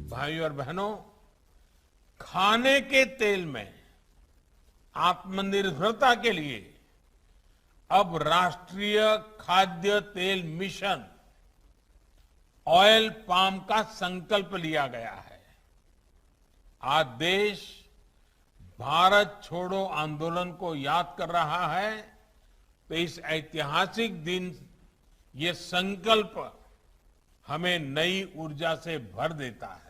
भाइयों और बहनों, खाने के तेल में आत्मनिर्भरता के लिए अब राष्ट्रीय खाद्य तेल मिशन ऑयल पाम का संकल्प लिया गया है। आज देश भारत छोड़ो आंदोलन को याद कर रहा है, तो इस ऐतिहासिक दिन ये संकल्प हमें नई ऊर्जा से भर देता है।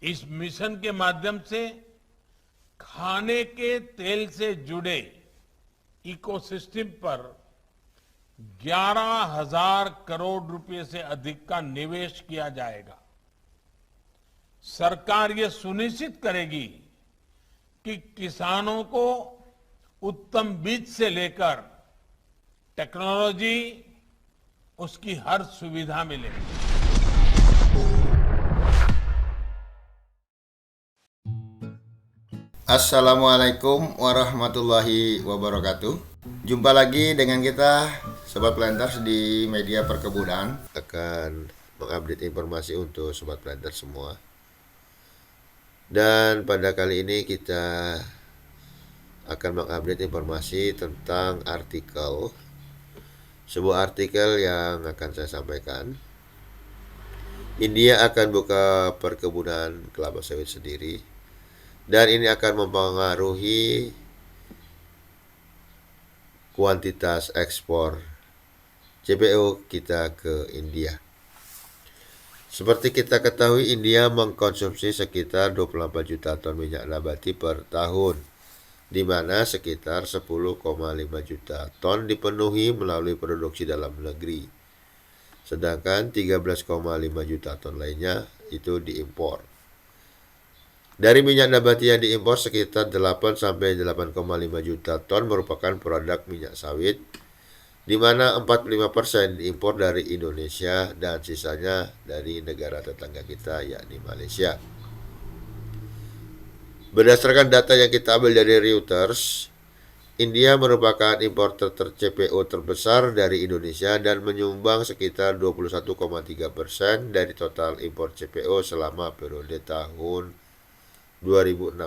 इस मिशन के माध्यम से खाने के तेल से जुड़े इकोसिस्टम पर 11,000 करोड़ रुपए से अधिक का निवेश किया जाएगा। सरकार ये सुनिश्चित करेगी कि किसानों को उत्तम बीज से लेकर टेक्नोलॉजी, उसकी हर सुविधा मिले। Assalamualaikum warahmatullahi wabarakatuh. Jumpa lagi dengan kita Sobat Planters di media perkebunan. Akan mengupdate informasi untuk Sobat Planters semua. Dan pada kali ini kita akan mengupdate informasi tentang artikel. Sebuah artikel yang akan saya sampaikan. India akan buka perkebunan kelapa sawit sendiri. Dan ini akan mempengaruhi kuantitas ekspor CPO kita ke India. Seperti kita ketahui, India mengkonsumsi sekitar 24 juta ton minyak nabati per tahun, di mana sekitar 10,5 juta ton dipenuhi melalui produksi dalam negeri. Sedangkan 13,5 juta ton lainnya itu diimpor. Dari minyak nabati yang diimpor, sekitar 8-8,5 juta ton merupakan produk minyak sawit, di mana 45% diimpor dari Indonesia dan sisanya dari negara tetangga kita, yakni Malaysia. Berdasarkan data yang kita ambil dari Reuters, India merupakan importer CPO terbesar dari Indonesia dan menyumbang sekitar 21,3% dari total impor CPO selama periode tahun 2016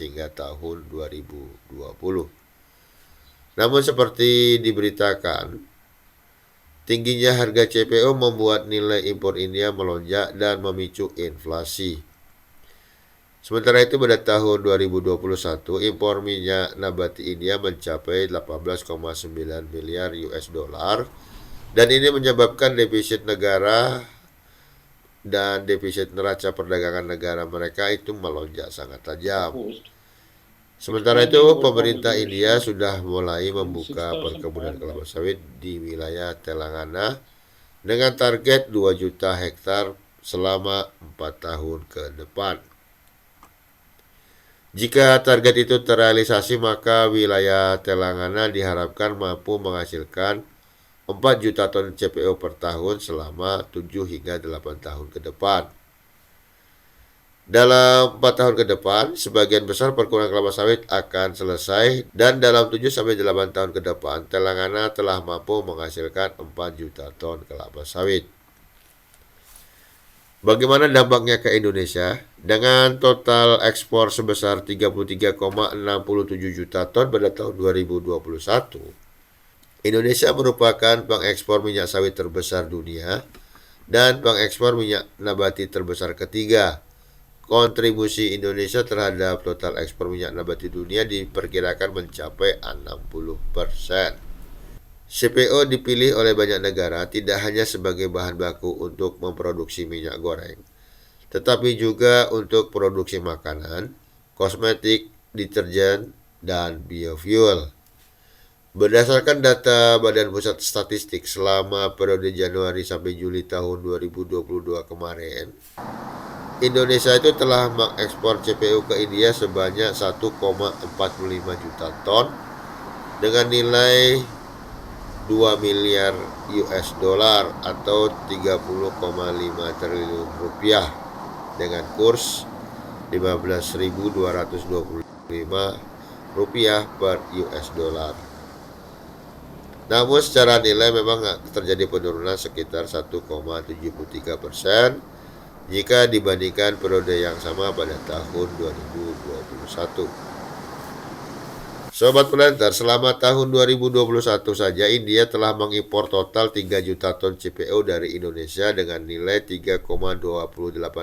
hingga tahun 2020. Namun seperti diberitakan, tingginya harga CPO membuat nilai impor India melonjak dan memicu inflasi. Sementara itu pada tahun 2021, impor minyak nabati India mencapai 18,9 miliar US dollar dan ini menyebabkan defisit negara dan defisit neraca perdagangan negara mereka itu melonjak sangat tajam. Sementara itu, pemerintah India sudah mulai membuka perkebunan kelapa sawit di wilayah Telangana dengan target 2 juta hektar selama 4 tahun ke depan. Jika target itu terrealisasi, maka wilayah Telangana diharapkan mampu menghasilkan 4 juta ton CPO per tahun selama 7 hingga 8 tahun ke depan. Dalam 4 tahun ke depan, sebagian besar perkebunan kelapa sawit akan selesai dan dalam 7 sampai 8 tahun ke depan, Telangana telah mampu menghasilkan 4 juta ton kelapa sawit. Bagaimana dampaknya ke Indonesia? Dengan total ekspor sebesar 33,67 juta ton pada tahun 2021, Indonesia merupakan pengekspor minyak sawit terbesar dunia dan pengekspor minyak nabati terbesar ketiga. Kontribusi Indonesia terhadap total ekspor minyak nabati dunia diperkirakan mencapai 60%. CPO dipilih oleh banyak negara tidak hanya sebagai bahan baku untuk memproduksi minyak goreng, tetapi juga untuk produksi makanan, kosmetik, deterjen, dan biofuel. Berdasarkan data Badan Pusat Statistik selama periode Januari sampai Juli tahun 2022 kemarin, Indonesia itu telah mengekspor CPO ke India sebanyak 1,45 juta ton dengan nilai 2 miliar US dollar atau 30,5 triliun rupiah dengan kurs 15.225 rupiah per US dollar. Namun secara nilai memang terjadi penurunan sekitar 1,73% jika dibandingkan periode yang sama pada tahun 2021. Sobat Planter, selama tahun 2021 saja India telah mengimpor total 3 juta ton CPO dari Indonesia dengan nilai 3,28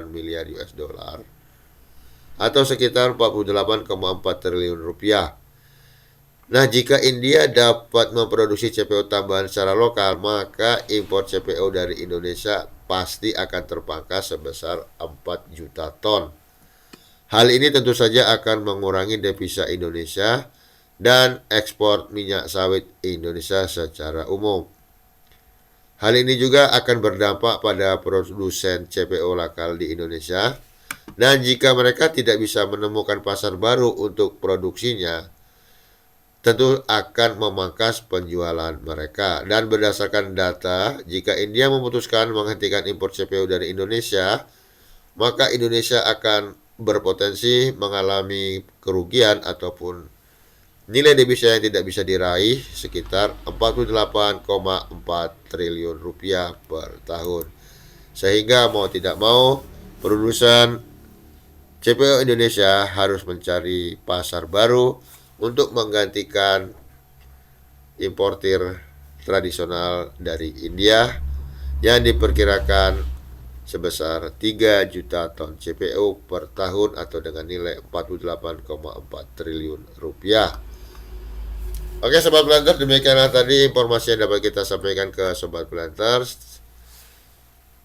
miliar US dollar atau sekitar 48,4 triliun rupiah. Nah, jika India dapat memproduksi CPO tambahan secara lokal, maka impor CPO dari Indonesia pasti akan terpangkas sebesar 4 juta ton. Hal ini tentu saja akan mengurangi devisa Indonesia dan ekspor minyak sawit Indonesia secara umum. Hal ini juga akan berdampak pada produsen CPO lokal di Indonesia, dan jika mereka tidak bisa menemukan pasar baru untuk produksinya, tentu akan memangkas penjualan mereka. Dan berdasarkan data, jika India memutuskan menghentikan impor CPO dari Indonesia, maka Indonesia akan berpotensi mengalami kerugian ataupun nilai devisa yang tidak bisa diraih sekitar 48,4 triliun rupiah per tahun. Sehingga mau tidak mau, produsen CPO Indonesia harus mencari pasar baru untuk menggantikan importir tradisional dari India yang diperkirakan sebesar 3 juta ton CPO per tahun atau dengan nilai 48,4 triliun rupiah. Oke Sobat Planters, demikianlah tadi informasi yang dapat kita sampaikan ke Sobat Planters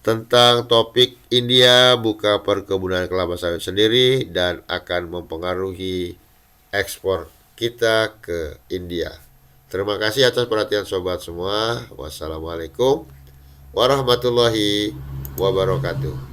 tentang topik India buka perkebunan kelapa sawit sendiri dan akan mempengaruhi ekspor kita ke India. Terima kasih atas perhatian Sobat semua. Wassalamualaikum warahmatullahi wabarakatuh.